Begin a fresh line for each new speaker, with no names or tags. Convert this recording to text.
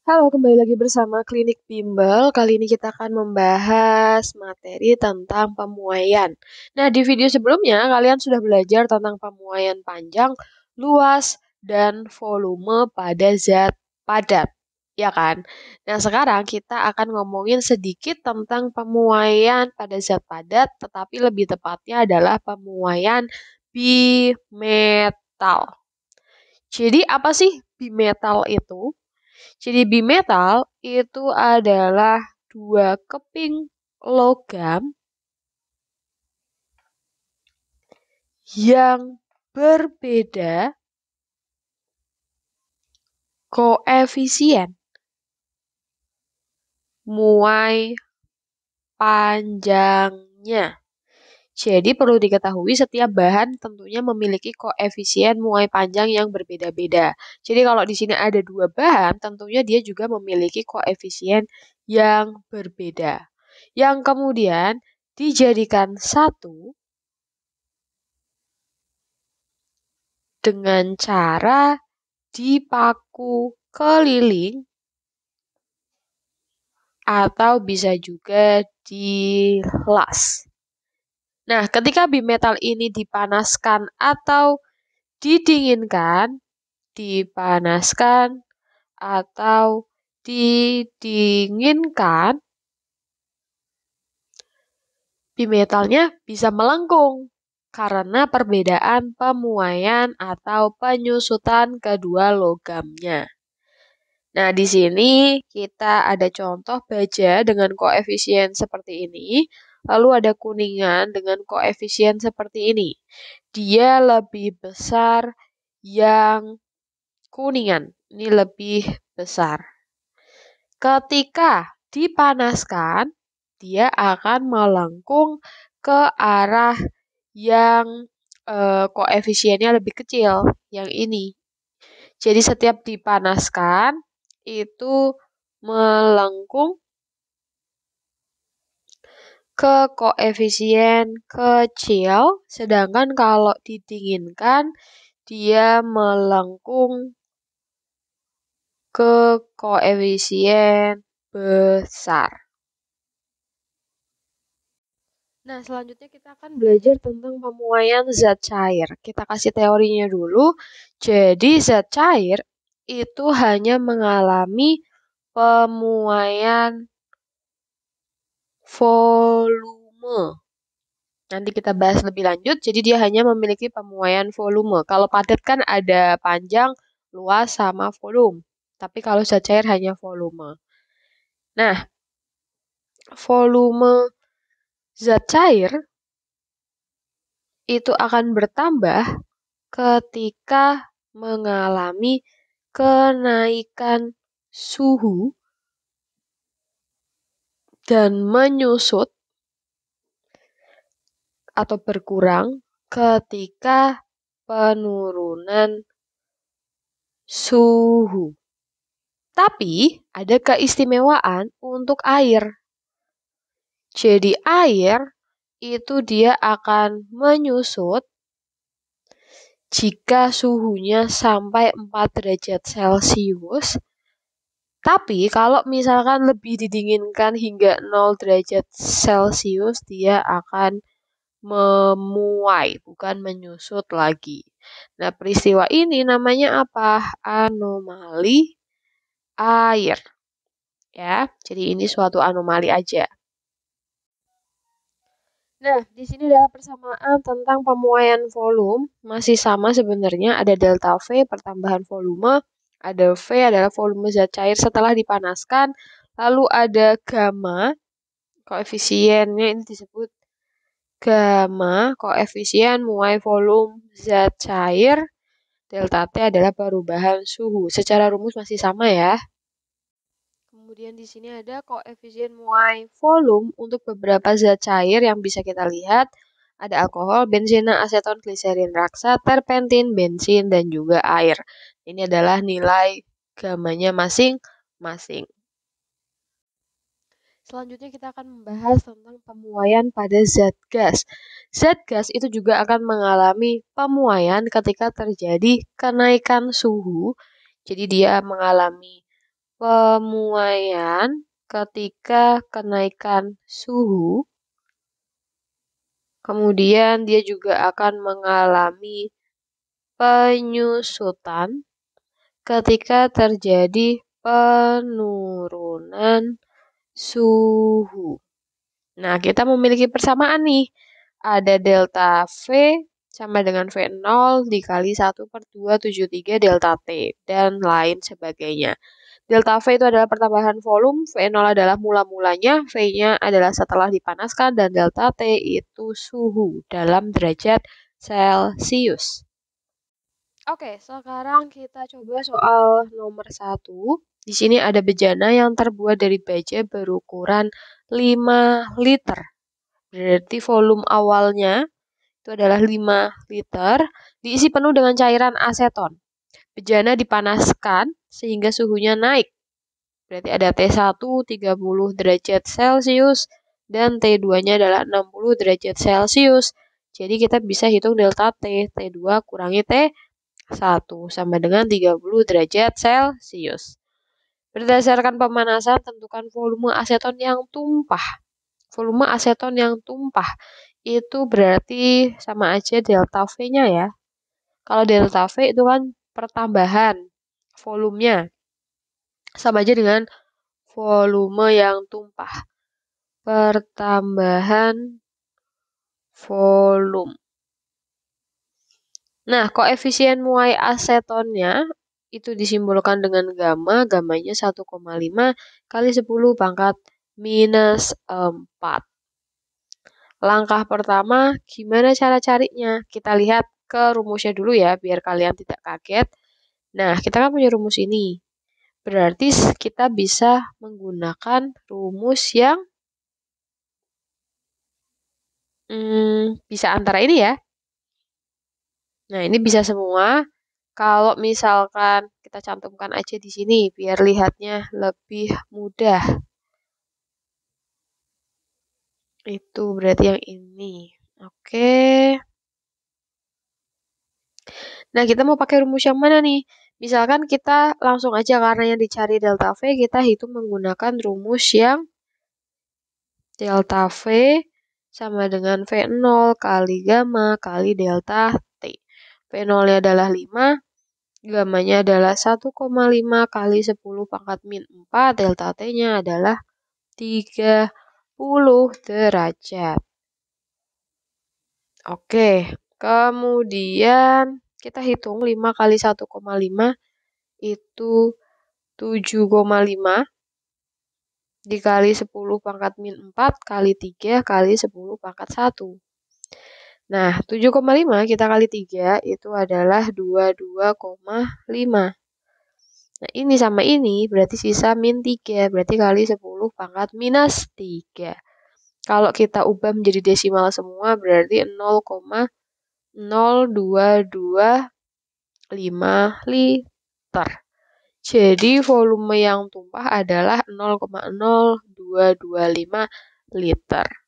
Halo, kembali lagi bersama Klinik Bimbel. Kali ini kita akan membahas materi tentang pemuaian. Nah, di video sebelumnya kalian sudah belajar tentang pemuaian panjang, luas, dan volume pada zat padat. Ya kan? Nah, sekarang kita akan ngomongin sedikit tentang pemuaian pada zat padat, tetapi lebih tepatnya adalah pemuaian bimetal. Jadi, apa sih bimetal itu? Jadi bimetal itu adalah dua keping logam yang berbeda koefisien muai panjangnya. Jadi perlu diketahui setiap bahan tentunya memiliki koefisien muai panjang yang berbeda-beda. Jadi kalau di sini ada dua bahan, tentunya dia juga memiliki koefisien yang berbeda. Yang kemudian dijadikan satu dengan cara dipaku keliling atau bisa juga dilas. Nah, ketika bimetal ini dipanaskan atau didinginkan, bimetalnya bisa melengkung karena perbedaan pemuaian atau penyusutan kedua logamnya. Nah, di sini kita ada contoh baja dengan koefisien seperti ini, lalu ada kuningan dengan koefisien seperti ini. Dia lebih besar yang kuningan, ini lebih besar. Ketika dipanaskan, dia akan melengkung ke arah yang koefisiennya lebih kecil, yang ini. Jadi setiap dipanaskan, itu melengkung ke koefisien kecil, sedangkan kalau didinginkan, dia melengkung ke koefisien besar. Nah, selanjutnya kita akan belajar tentang pemuaian zat cair. Kita kasih teorinya dulu. Jadi, zat cair itu hanya mengalami pemuaian volume. Nanti kita bahas lebih lanjut. Jadi, dia hanya memiliki pemuaian volume. Kalau padat kan ada panjang, luas, sama volume. Tapi kalau zat cair hanya volume. Nah, volume zat cair itu akan bertambah ketika mengalami kenaikan suhu dan menyusut atau berkurang ketika penurunan suhu. Tapi ada keistimewaan untuk air. Jadi air itu dia akan menyusut jika suhunya sampai 4 derajat Celcius. Tapi kalau misalkan lebih didinginkan hingga 0 derajat Celcius, dia akan memuai, bukan menyusut lagi. Nah, peristiwa ini namanya apa? Anomali air. Ya, jadi ini suatu anomali aja. Nah, di sini adalah persamaan tentang pemuaian volume. Masih sama sebenarnya, ada delta V, pertambahan volume. Ada V adalah volume zat cair setelah dipanaskan. Lalu ada gamma, koefisiennya ini disebut gamma, koefisien muai volume zat cair. Delta T adalah perubahan suhu. Secara rumus masih sama ya. Kemudian di sini ada koefisien muai volume untuk beberapa zat cair yang bisa kita lihat. Ada alkohol, benzena, aseton, gliserin, raksa, terpentin, bensin, dan juga air. Ini adalah nilai gammanya masing-masing. Selanjutnya kita akan membahas tentang pemuaian pada zat gas. Zat gas itu juga akan mengalami pemuaian ketika terjadi kenaikan suhu. Jadi dia mengalami pemuaian ketika kenaikan suhu, kemudian dia juga akan mengalami penyusutan ketika terjadi penurunan suhu. Nah, kita memiliki persamaan nih. Ada delta V sama dengan V0 dikali 1/273 delta T, dan lain sebagainya. Delta V itu adalah pertambahan volume, V0 adalah mula-mulanya, V-nya adalah setelah dipanaskan, dan delta T itu suhu dalam derajat Celcius. Oke, sekarang kita coba soal nomor 1. Di sini ada bejana yang terbuat dari baja berukuran 5 liter. Berarti volume awalnya itu adalah 5 liter, diisi penuh dengan cairan aseton. Bejana dipanaskan sehingga suhunya naik. Berarti ada T1 30 derajat Celcius dan T2-nya adalah 60 derajat Celcius. Jadi kita bisa hitung delta T. T2 kurangi T1 sama dengan 30 derajat Celcius. Berdasarkan pemanasan, tentukan volume aseton yang tumpah. Volume aseton yang tumpah itu berarti sama aja delta V-nya ya. Kalau delta V itu kan pertambahan volumenya. Sama aja dengan volume yang tumpah. Pertambahan volume. Nah, koefisien muai asetonnya itu disimbolkan dengan gamma. Gammanya 1,5 kali 10 pangkat minus 4. Langkah pertama, gimana cara carinya? Kita lihat ke rumusnya dulu ya, biar kalian tidak kaget. Nah, kita kan punya rumus ini. Berarti kita bisa menggunakan rumus yang bisa antara ini ya. Nah, ini bisa semua. Kalau misalkan kita cantumkan aja di sini, biar lihatnya lebih mudah. Itu berarti yang ini. Oke. Nah, kita mau pakai rumus yang mana nih? Misalkan kita langsung aja karena yang dicari delta V, kita hitung menggunakan rumus yang delta V sama dengan V0 kali gamma kali delta T. V0-nya adalah 5, gammanya adalah 1,5 kali 10 pangkat min 4, delta T-nya adalah 30 derajat. Oke, kemudian kita hitung 5 kali 1,5 itu 7,5 dikali 10 pangkat min 4 kali 3 kali 10 pangkat 1. Nah, 7,5 kita kali 3 itu adalah 22,5. Nah, ini sama ini berarti sisa min 3, berarti kali 10 pangkat minus 3. Kalau kita ubah menjadi desimal semua berarti 0,0225 liter. Jadi volume yang tumpah adalah 0,0225 liter.